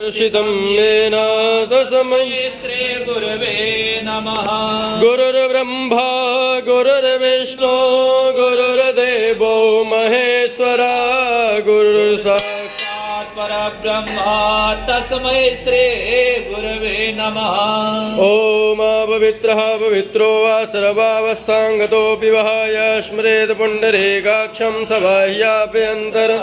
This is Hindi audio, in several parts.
ऋषितं येन तस्मै श्री गुरवे नमः। गुरुर्ब्रह्मा गुरुर्विष्णु गुरुर्देवो महेश्वरा गुरुर्साक्षात् परब्रह्म तस्मै श्री गुरवे नमः। ॐ पवित्रः पवित्रो वा सर्वावस्थाङ्गतोऽपि वहाय स्मरेत् पुण्डरीकाक्षं सबाह्याभ्यन्तर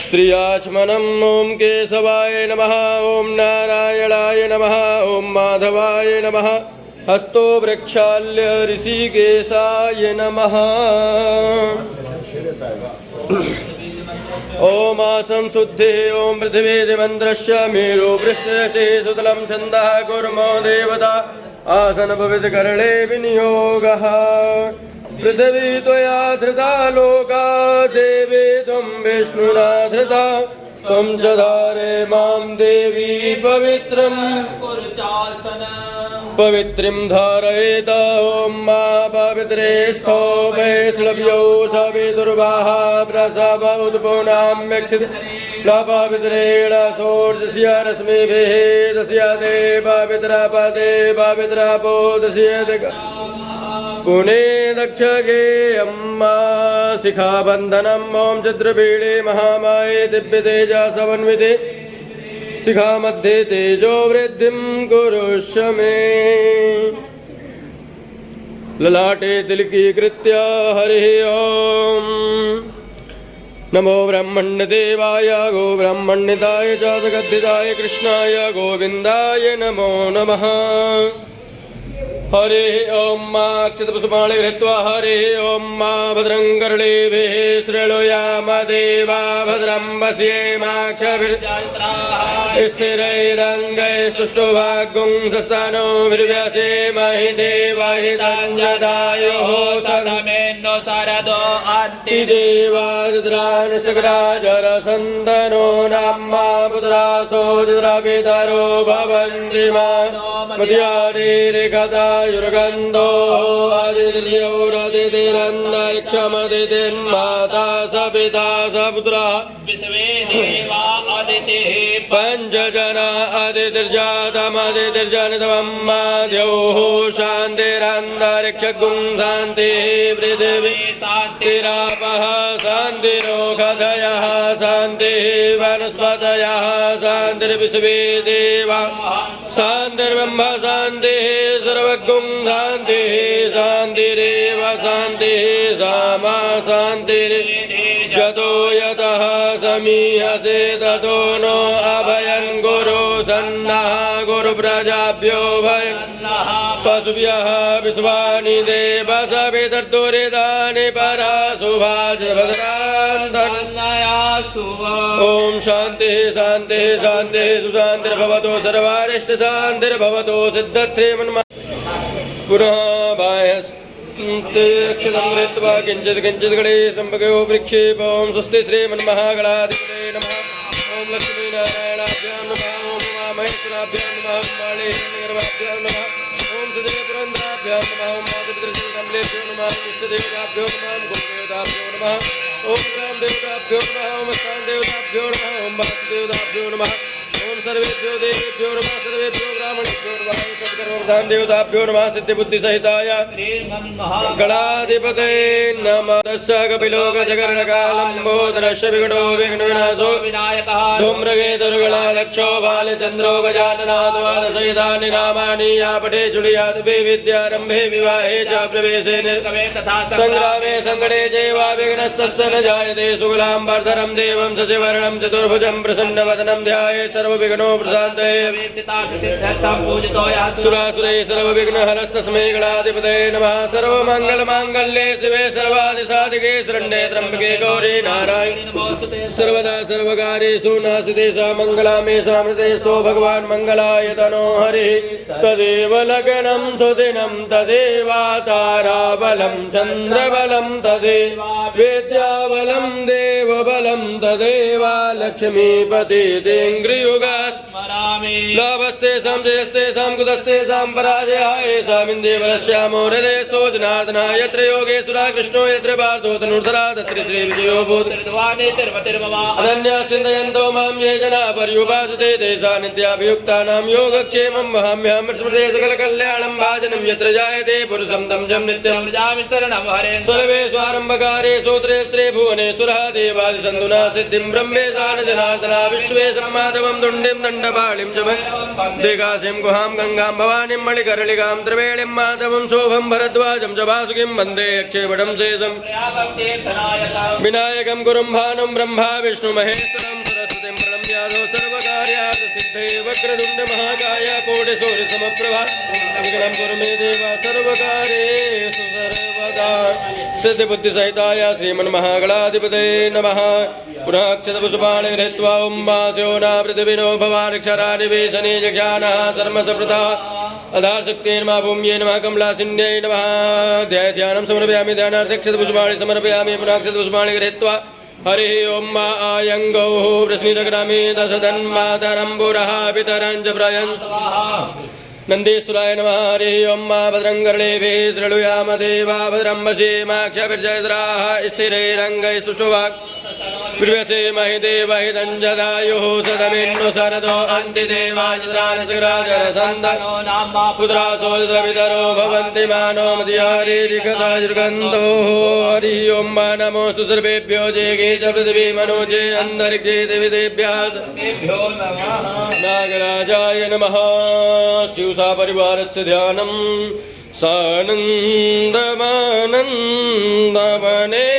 त्रियाचमनम्। ॐ केशवाय नमः, ॐ नारायणाय नमः, ॐ माधवाय नमः, हस्तो वृक्षाल्य ऋषिकेशाय नमः। ॐ आसंशुद्धिः ॐ पृथिवीदिमन्त्रस्य मेरु वृष्णसे सुतलं छन्दः कुर्मो देवता आसनभवितकरणे विनियोगः। पृथिवी त्वया धृता लोका देवी त्वं विष्णुना धृता त्वं च धारे मां देवी पवित्रं पवित्रीं धारयेत। ॐ मा पवित्रे स्थो वैष्णव्यो सविदुर्वाः प्रसव उद्भूनाम्यक्षित न पवित्रेण सोर्जस्य रश्मिभिः तस्य ते पवित्रपदे पवित्रापो दस्यते पुणे दक्षगे अम्मा शिखाबन्धनम्। ॐ चित्रपीडे महामाये दिव्यतेजा समन्विते शिखा मध्ये तेजो वृद्धिं कुरुष्व मे। ललाटे तिलकीकृत्य हरिः ॐ नमो ब्रह्मण्यदेवाय गो ब्रह्मण्यताय च जगद्धिताय कृष्णाय गोविन्दाय नमो नमः। हरे ॐ मा अक्षतपुष्पाणि गृहीत्वा हरे ॐ मा भद्रं कर्णेभिः शृणुयाम देवा भद्रं पश्येमाक्षभिर्स्थिरैरङ्गैः सुष्ठुभागुं सस्तानोभिर्व्यसे महि देवाहिताञ्जदायोः सदमेन्नो सरदो अन्ति देवाद्रान् सगराजरसन्दनो नाम्मा पुत्रासो जद्रापितरो भवन्ति मध्यारेरेकदा युर्गन्धो आदितिर्यौरदितिरन्तरिक्षमदितिर्माता स पिता स पुत्रः विश्वे देवा अदितिः पञ्चजना अदितिर्जातमदितिर्जनितमम्मा द्यौः शान्तिरन्तरिक्षगुं शान्तिः पृथिवी शान्तिरापः शान्तिरोगधयः शान्तिः वनस्पतयः शान्तिर्विश्वे देवा शान्तिर्ब्रह्म शान्तिः सर्वगुं शान्तिः शान्तिरेव शान्तिः सामा शान्तिर्जतो यतः समीहसे ततो नो अभयं गुरु सन्नः गुरुप्रजाभ्यो भयं पशुभ्यः विश्वानि देव सवितर्तुरिदानि पराशुभाजभद्रान्तन्। ॐ शान्तिः शान्तिः शान्तिः सुशान्तिर्भवतु सर्वारिष्टशान्तिर्भवतु सिद्धश्रीमन्म। पुनः बाह्यक्षतं कृत्वा किञ्चित् किञ्चित् गणे सम्भगयो वृक्षेप। ॐ स्वस्ति श्रीमन्महागणाधिपते नमः। ॐ लक्ष्मीनारायणाभ्यां नमः। ॐ उमामहेश्वराभ्यां नमः। ॐ माळेश्वरगर्भाभ्यां नमः। ॐ सुदेवपुरन्द्राभ्यां नमः। ॐ मातृपितृकमलेभ्यो नमः। ॐ इष्टदेवताभ्यो नमः। ॐ कुलदेवताभ्यो नमः। ॐ ग्रामदेवताभ्यो नमः। ॐ स्थानदेवताभ्यो नमः। ॐ वासुदेवताभ्यो नमः। ॐ सर्वेभ्यो देवेभ्यो नमः। सर्वेभ्यो ब्राह्मणेभ्यो नमः। सर्वकर्मप्रधान देवताभ्यो नमः। सिद्धिबुद्धिसहिताय गणाधिपते नमः। तस्य कपिलो गजकर्णकालम्बोदरस्य विघ्नो विघ्नविनाशो विनायकः धूम्रकेतुर्गणाध्यक्षो बालचन्द्रो गजाननाद्वादशैतानि नामानि या पठे शुलियादपि विद्यारम्भे विवाहे च प्रवेशे तथा संग्रामे सङ्कटे चैवा विघ्नस्तस्य न जायते। शुक्लां वर्धनं देवं शशिवर्णं चतुर्भुजं प्रसन्नवदनं ध्यायेत् सर्वविघ्नो प्रशान्तये। सुरासुरे सर्वविघ्नहरस्तस्मै गणाधिपतये नमः। सर्वमङ्गलमाङ्गल्ये शिवे सर्वादिसाधिके शरण्ये त्र्यम्बके गौरी नारायणि सर्वदा सर्वकार्येषु नास्ति सा मङ्गलामे सामृतेस्तो भगवान् मङ्गलाय तनो हरिः। तदेव लग्नं सुदिनं तदेवा ताराबलं चन्द्रबलं तदेव विद्याबलं देवबलं तदेवा लक्ष्मीपतिरिन्द्रियुगा स्मरामि समर्पयामि लाभस्तेषां जयस्तेषां कुतस्तेषां पराजयाय सामिन्देवरस्यामो हृदयस्थो जनार्दनाय यत्र योगेश्वरः कृष्णो यत्र पार्थो तनुर्धरा तत्र श्रीविजयो भूत् त्रिद्वाने तिरुपतिर्मम अनन्या चिन्तयन्तो मां ये जनाः पर्युपासते तेषां नित्याभियुक्तानां योगक्षेमं वहाम्यहं स्मृते सकलकल्याणं भाजनं यत्र जायते पुरुषं तं जं नित्यं व्रजामि शरणं हरे सर्वे स्वारम्भकारे सूत्रे स्त्रे भुवनेश्वरः देवादिसन्धुना सिद्धिं ब्रह्मेशान जनार्दना विश्वे सम्माधवं दुण्डिं दण्डपाणिं च दिगासिं गुहां गङ्गां भवानीं मणिकर्णिकां त्रिवेणीं माधवं शोभं भरद्वाजं च वासुकिं वन्दे यक्षेपटं शेषम् विनायकं गुरुं भानुं ब्रह्मा विष्णु महेश्वरं सरस्वतीं प्रणम्यादो सर्वकार्यार्थ सिद्धे वक्रतुण्ड महाकाय कोटिसूर्य समप्रभा विघ्नं कुरु मे देव सर्वकार्येषु सर्वदा सिद्धिबुद्धिसहिताय श्रीमन्महागणाधिपतये नमः पुनः अक्षतपुष्पाणि गृहीत्वा ॐ वास्यो पृथिविनो भवानक्षराणि वेशने जक्षानः सर्मसप्रता अधाशक्तिर्मा भूम्ये नमः कमलासिन्यै नमः ध्यानं समर्पयामि ध्यानार्थे अक्षतपुष्पाणि समर्पयामि पुनः अक्षतपुष्पाणि गृहीत्वा हरिः ॐ मा आयङ्गौः वृष्णिरग्रामे दशधन्मातरम्बुरः पितरं च प्रयन् नन्दीश्वराय नमः हरिः ॐ मा भद्रं कर्णेभिः शृणुयाम देवा भद्रं वशीमाक्षभिर्जयद्राः स्थिरैरङ्गैस्तुष्टुवाक् प्रियसे महि देवहितं जदायुः सदमिन्नु शरदो अन्तिदेवाजरानसराजरसन्दनो नामा पुत्रासोदवितरो भवन्ति मानो मदिहारिकदाजुर्गन्धो हरिः ॐ मा नमोऽस्तु सर्वेभ्यो जेगे च पृथिवी मनोजे अन्तरिक्षे देवदेभ्यः भ्यो नमः नागराजाय नमः शिवसा परिवारस्य ध्यानं सानन्दमानन्दवने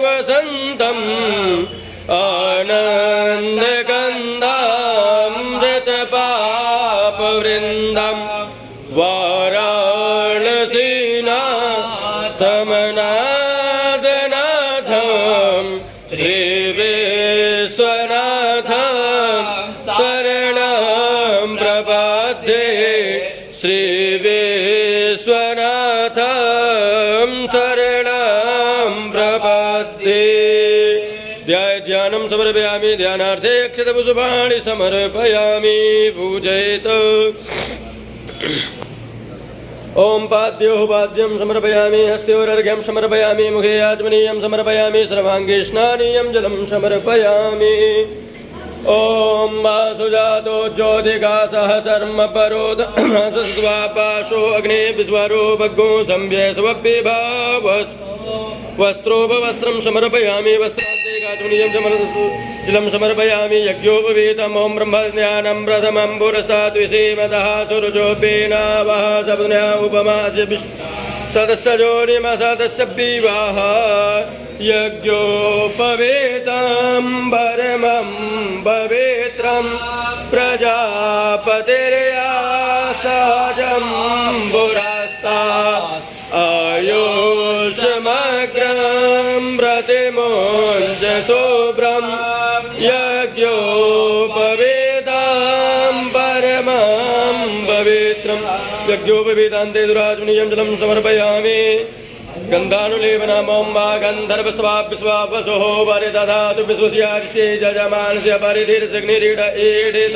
वसन्तम् आनन्दगन्धामृतपापवृन्दं वाराणसीनाथमनाथनाथं श्रीविश्वनाथं शरणं प्रपद्ये श्रीविश्वनाथं शरणं प्रपद्ये ध्यानं समर्पयामि ध्यानार्थे अक्षतपुष्पाणि समर्पयामि पूजयेत् ॐ पाद्योः पाद्यं समर्पयामि हस्त्योरर्घ्यं समर्पयामि मुखे आचमनीयं समर्पयामि सर्वाङ्गे स्नानीयं जलं समर्पयामि ॐ वासुजातो ज्योतिकासः चर्मपरोद सस्वापाशो अग्ने विस्वरो भग्गो संव्यसवभ्यभावस् वस्त्रोपवस्त्रं समर्पयामि वस्त्रान्ते काचमनीयं जलं समर्पयामि यज्ञोपवीतम् ॐ ब्रह्मज्ञानं प्रथमं पुरस्तात् विषेमतः सुरजोपेनावः सपत्न्या उपमास्य सदस्यजोनिमसदस्य विवाह यज्ञोपवीतं परमं पवित्रं प्रजापतिर्या सहजं पुरस्ता आयुष्मग्रं प्रतिमोञ्च शुभ्रं यज्ञोपवीतं परमं पवित्रं यज्ञोपवीतान्ते दुराचमनीयं जलं समर्पयामि गन्धानुलेपनम् ॐ वा गन्धर्वस्वाविश्वावसोः वरि दधातु विश्वस्यार्षे जजमानस्य परिधिर्सिग्निरीड ईडित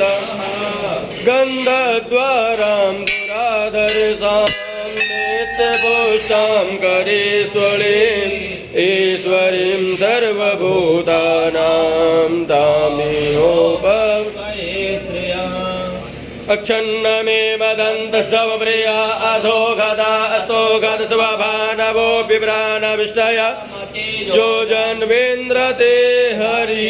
गन्धद्वारां दुराधर्षां नित्यपुष्टां करीश्वरीम् ईश्वरीं सर्वभूतानां तामेहोप अक्षन्नमेव दन्तस्वप्रिया अधो गदा अस्तो गदस्वभानवो बिभ्राणविष्टय जो जन्वेन्द्रते हरि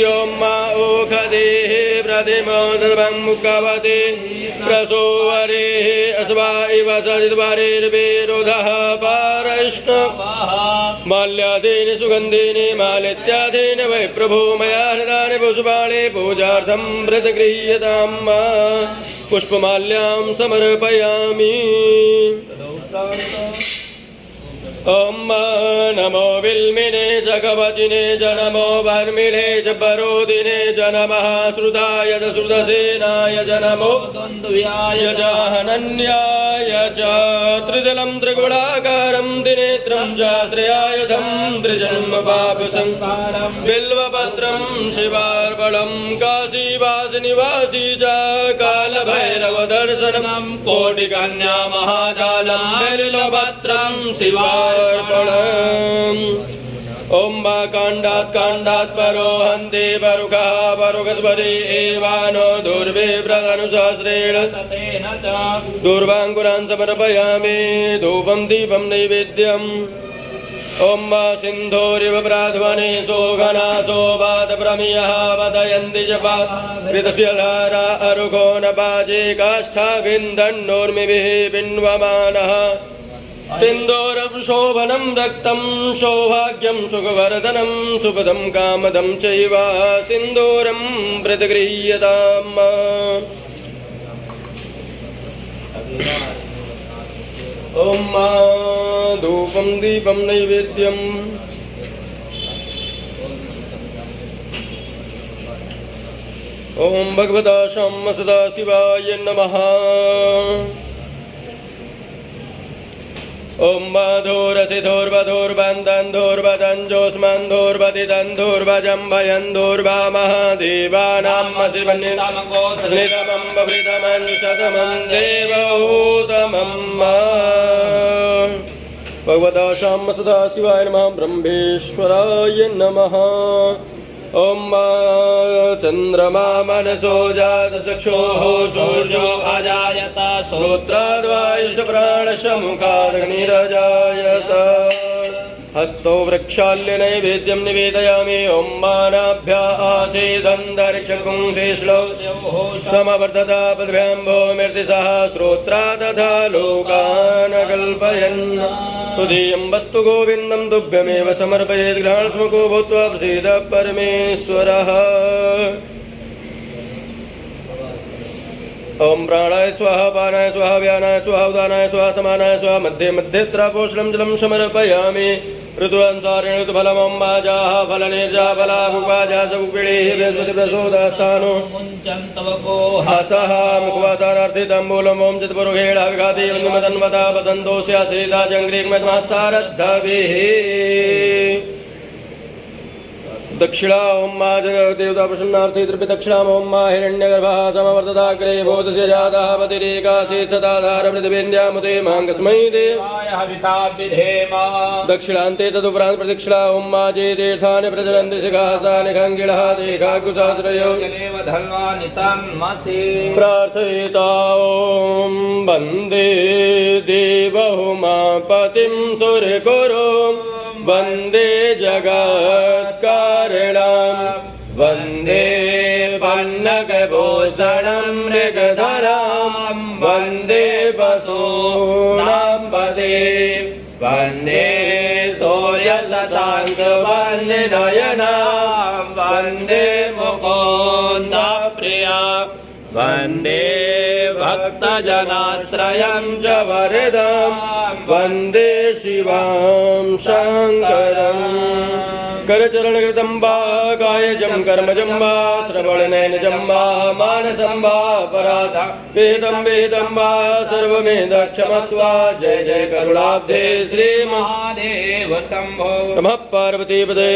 ॐ मा ओखदेः प्रतिमोदं मुखवते प्रसोवरेः अस्वा इव सदिद्वारेर्विरोधः पारष्ण माल्यादीनि सुगन्धीनि मालित्यादीनि वै प्रभो मया हृदानि पुष्पाणि पूजार्थं व्रतगृह्यतां मा पुष्पमाल्यां समर्पयामि ॐ नमो विल्मिने जगवचिने च नमो वर्मिणे च परोदिने च नमः श्रुताय च श्रुतसेनाय च नमो द्वन्द्वयाय च हनन्याय च त्रिदलं त्रिगुणाकारं त्रिनेत्रं च त्र्यायुधं त्रिजन्म पापसंहारं बिल्वपत्रं शिवार्पणं काशीवासनिवासी च कालभैरवदर्शनं कोटिकन्या महाजालं बिल्वपत्रं शिवार्पणम् ॐ काण्डात् परो हन्ते परुखः परुखस्वरे एवानो दुर्विव्रतनुसहस्रेण सतेन च दूर्वाङ्कुरान् समर्पयामि धूपं दीपं नैवेद्यम् ॐ सिन्धोरिव प्राध्वने सोघनासो वादप्रमियः वदयन्ति च ऋतस्य धारा अरुघो न पाजे काष्ठाभिन्दन्नोर्मिभिः पिन्वमानः सिन्दूरं शोभनं रक्तं सौभाग्यं सुखवर्धनं सुपदं कामदं चैव सिन्दूरं प्रतिगृह्यताम् ॐ धूपं दीपं नैवेद्यम् ॐ भगवता शं सदाशिवाय नमः ॐ धूरसिधोर्वधोर्वन्दन्धोर्वदञ्जोस्मन्धोर्वदितन्धोर्वजम्भयन्धोर्वामहादेवानां स्नितमं बभृतमं शतमं देवहूतमं भगवता श्याम सदाशिवाय नमः ब्रह्मेश्वराय नमः ॐ चन्द्रमा मनसो जातचक्षुः सूर्यो अजायत श्रोत्राद्वायुष प्राणश मुखादग्निरजायत हस्तो वृक्षाल्य नैवेद्यं निवेदयामि ॐ मानाभ्य आसीदन्तरिक्षपुंसे श्लोक समवर्तता पद्भ्याम्भो मृतिसः श्रोत्रा तथा लोकान् कल्पयन् तुदीयं वस्तु गोविन्दं तुभ्यमेव समर्पयेत् ग्रहणस्मुखो भूत्वा प्रसीद परमेश्वरः ॐ प्राणाय स्वाहा पानाय स्वाहा व्यानाय स्वाहा उदानाय स्वाहा समानाय स्वाहा मध्ये मध्ये त्रापोषणं जलं समर्पयामि ऋतुअनुसारेण ऋतुफलमं वाजाः फलनेजा फलाभुपाजा सपुपिळेः बृहस्पतिप्रसोदास्थानो हसः मुखवासानार्थिताम्बूलं ॐ चित्पुरुषेण विघाति वन्यमदन्वता वसन्तोऽस्य सेदा चङ्ग्रीग्मतमः सारद्धभिः दक्षिणा ॐ मा देवता प्रसन्नार्थी त्रिपिदक्षिणां ॐ मा हिरण्यगर्भः समवर्तताग्रे बोधस्य जातः पतिरेकासीत् सदाधार पृथिवीन्द्यामुते माङ्गस्मै देवाय विधेम दक्षिणान्ते तदुपरान्त प्रदक्षिणा ॐ मा जे तीर्थानि प्रचलन्ति शिखास्तानि खङ्गिणः देखाकुशाश्रयो जलेव धन्वानितन्मसि प्रार्थयिता ॐ वन्दे देवहुमापतिं सुरगुरुं वन्दे जगत्कारणं वन्दे पन्नगभूषणं मृगधरां वन्दे वसूनां पदे वन्दे सूर्यशशाङ्कवर्णनयनां वन्दे मुकुन्दप्रिया वन्दे भक्तजनाश्रयं च वरदं वन्दे शिवां शङ्करम् करचरणकृतं वा कायजं कर्मजं वा श्रवणनयनजं वा मानसं वा पराधा वेदं वा सर्वमेधक्षमस्व जय जय करुणाब्धे श्रीमहादेव शम्भो नमः पार्वतीपदे।